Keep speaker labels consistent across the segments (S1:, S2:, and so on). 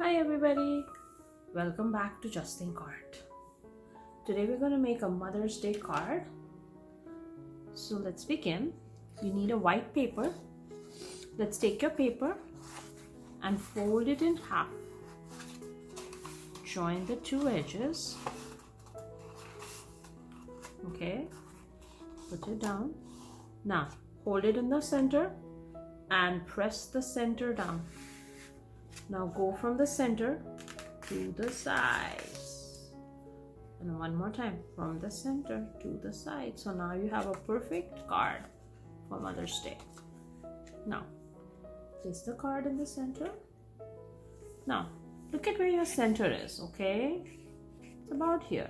S1: Hi everybody, welcome back to Just Think Card. Today we're going to make a Mother's Day card. So let's begin. You need a white paper. Let's take your paper and fold it in half. Join the two edges. Okay, put it down. Now hold it in the center and press the center down. Now go from the center to the sides. And one more time, from the center to the side. So now you have a perfect card for Mother's Day. Now, place the card in the center. Now, look at where your center is, okay? It's about here.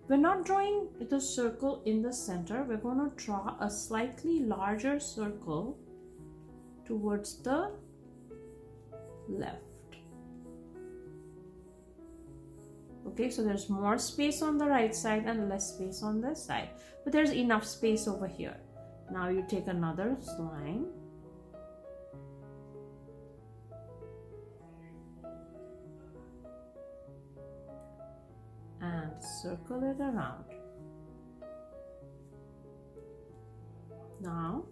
S1: We're not drawing the circle in the center. We're going to draw a slightly larger circle towards the left. Okay, so there's more space on the right side and less space on this side, but there's enough space over here. Now you take another line and circle it around. Now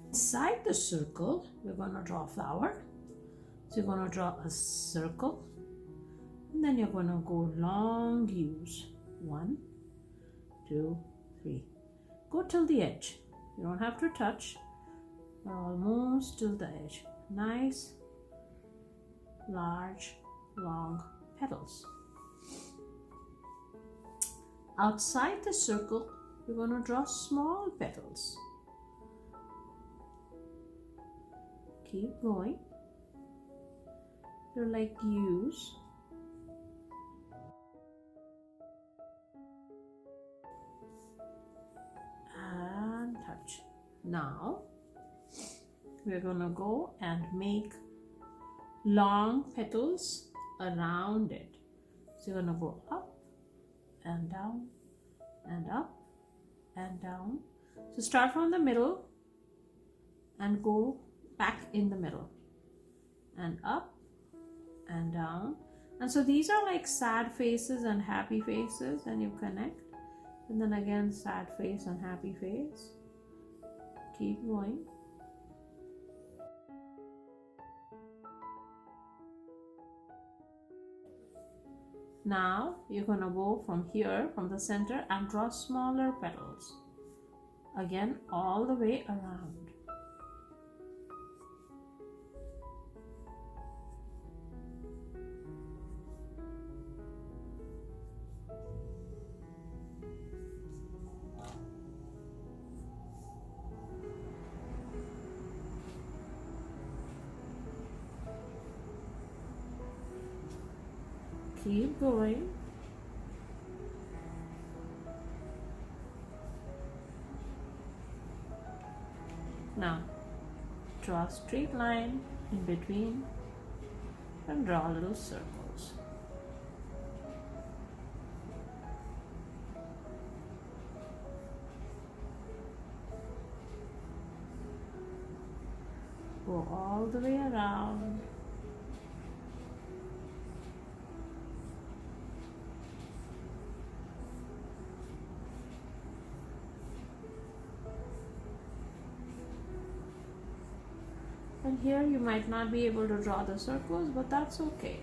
S1: inside the circle we're going to draw a flower. So you're going to draw a circle and then you're going to go long U's. 1, 2, 3. Go till the edge. You don't have to touch. Almost till the edge. Nice, large, long petals. Outside the circle, you're going to draw small petals. Keep going. They're like U's. And touch. Now we're gonna go and make long petals around it. So you're gonna go up and down and up and down. So start from the middle and go back in the middle and up and down. And so these are like sad faces and happy faces, and you connect, and then again sad face and happy face. Keep going. Now you're going to go from here, from the center, and draw smaller petals again all the way around. Keep going. Now draw a straight line in between and draw little circles. Go all the way around. And here you might not be able to draw the circles, but that's okay.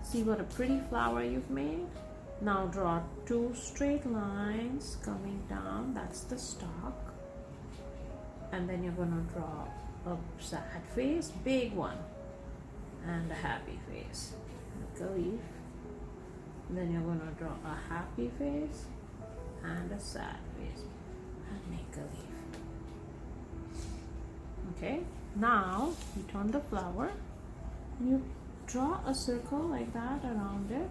S1: See what a pretty flower you've made? Now draw 2 straight lines coming down. That's the stalk. And then you're going to draw a sad face, big one, and a happy face. Make a leaf. And then you're going to draw a happy face and a sad face and make a leaf. Okay, now you turn the flower and you draw a circle like that around it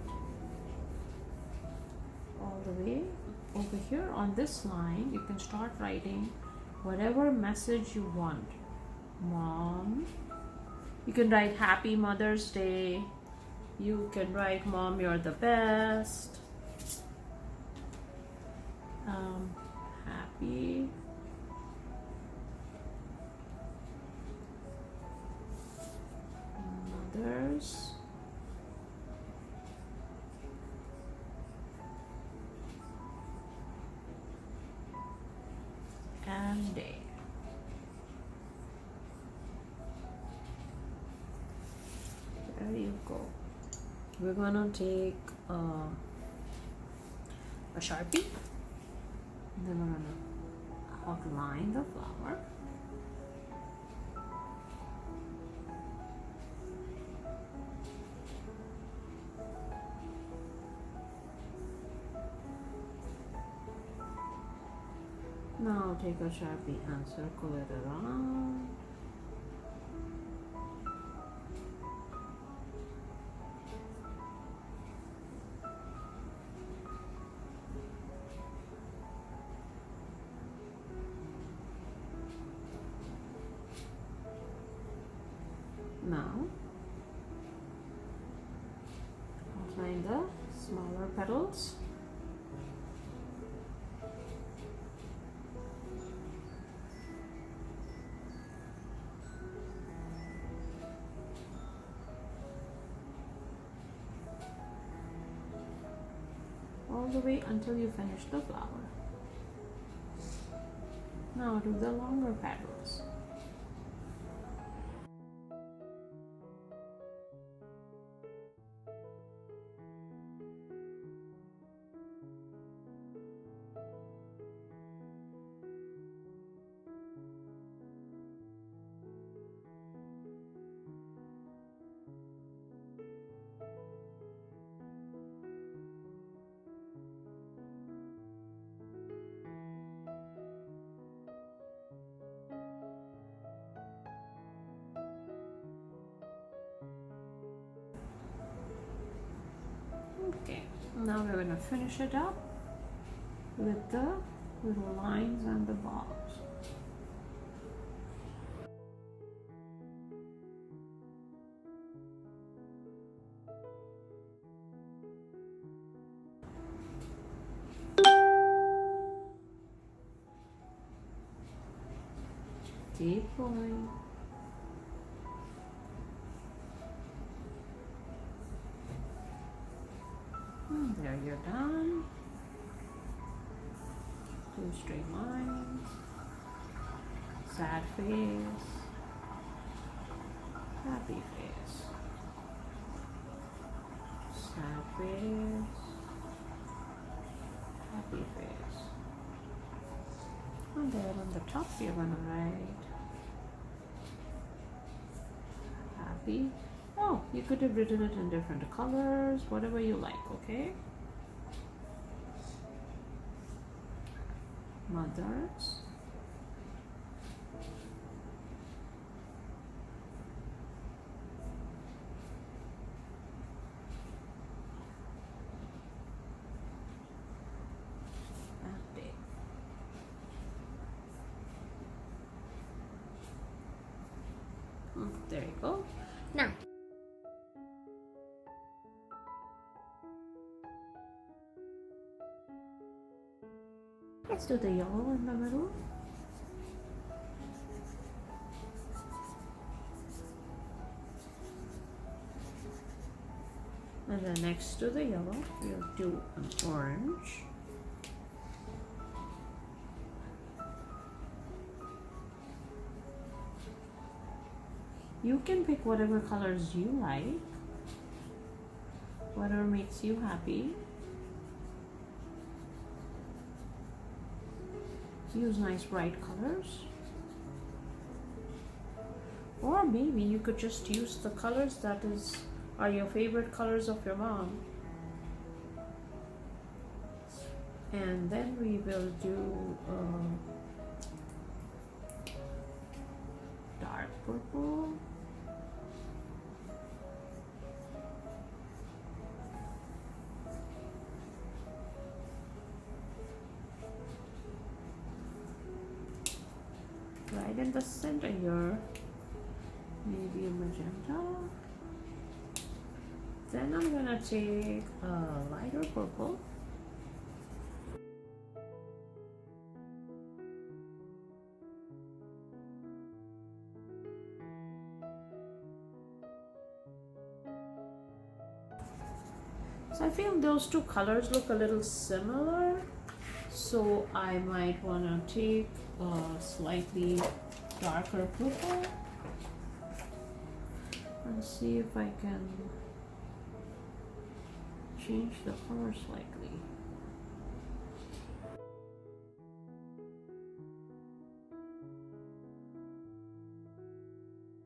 S1: all the way. Over here on this line you can start writing whatever message you want. Mom, you can write Happy Mother's Day. You can write Mom, you're the best. Happy mothers. And day. There you go. We're gonna take a Sharpie. Then we're gonna outline the flower. Now take a Sharpie and circle it around. Now outline the smaller petals. All the way until you finish the flower. Now do the longer petals. Okay, now we're going to finish it up with the little lines and the bobs. Keep going. There, you're done. 2 straight lines. Sad face. Happy face. Sad face. Happy face. And there on the top you're gonna write happy. Oh, you could have written it in different colors, whatever you like, okay? Mothers. And day. There you go. Now, let's do the yellow in the middle. And then next to the yellow, we'll do an orange. You can pick whatever colors you like, whatever makes you happy. Use nice bright colors. Or maybe you could just use the colors that are your favorite colors of your mom. And then we will do dark purple. Right in the center here, maybe a magenta. Then I'm gonna take a lighter purple. I feel those two colors look a little similar, so I might want to take a slightly darker purple and see if I can change the color slightly.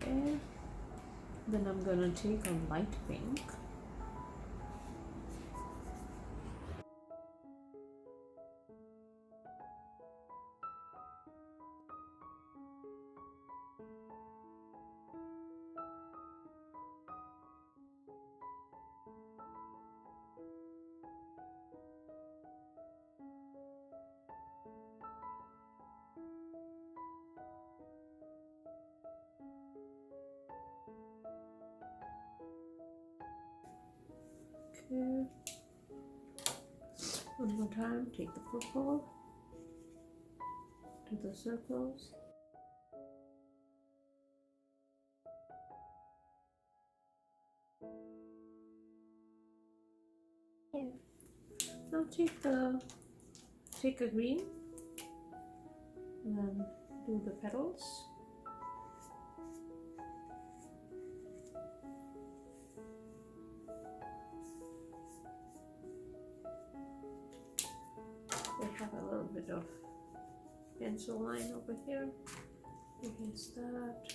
S1: Okay, then I'm gonna take a light pink. Okay. One more time, take the purple, do the circles. Now take a green and then do the petals. We have a little bit of pencil line over here against that.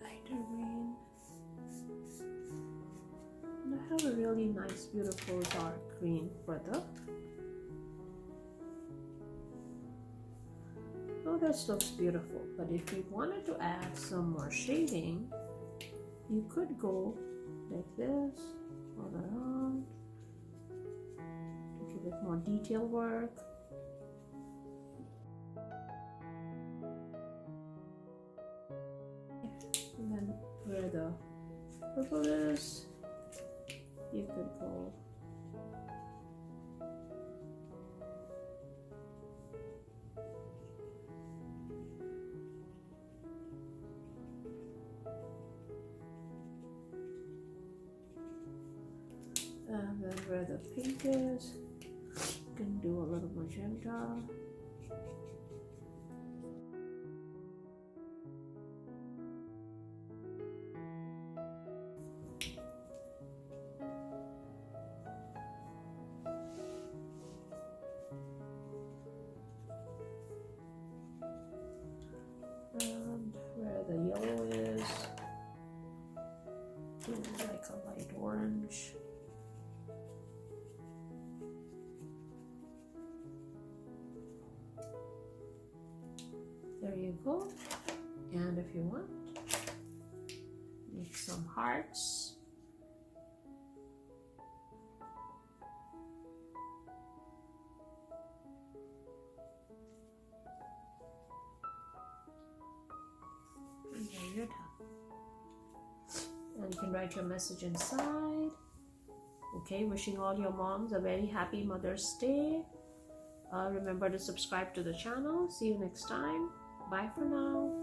S1: Lighter green. And I have a really nice, beautiful dark green for the. Oh, this looks beautiful. But if you wanted to add some more shading, you could go like this all around to give it more detail work. And then where the purple is, you could go and then where the pink is, you can do a little magenta. And where the yellow is, do like a light orange. There you go. And if you want, make some hearts. And there you're done. And you can write your message inside. Okay, wishing all your moms a very happy Mother's Day. Remember to subscribe to the channel. See you next time. Bye for now.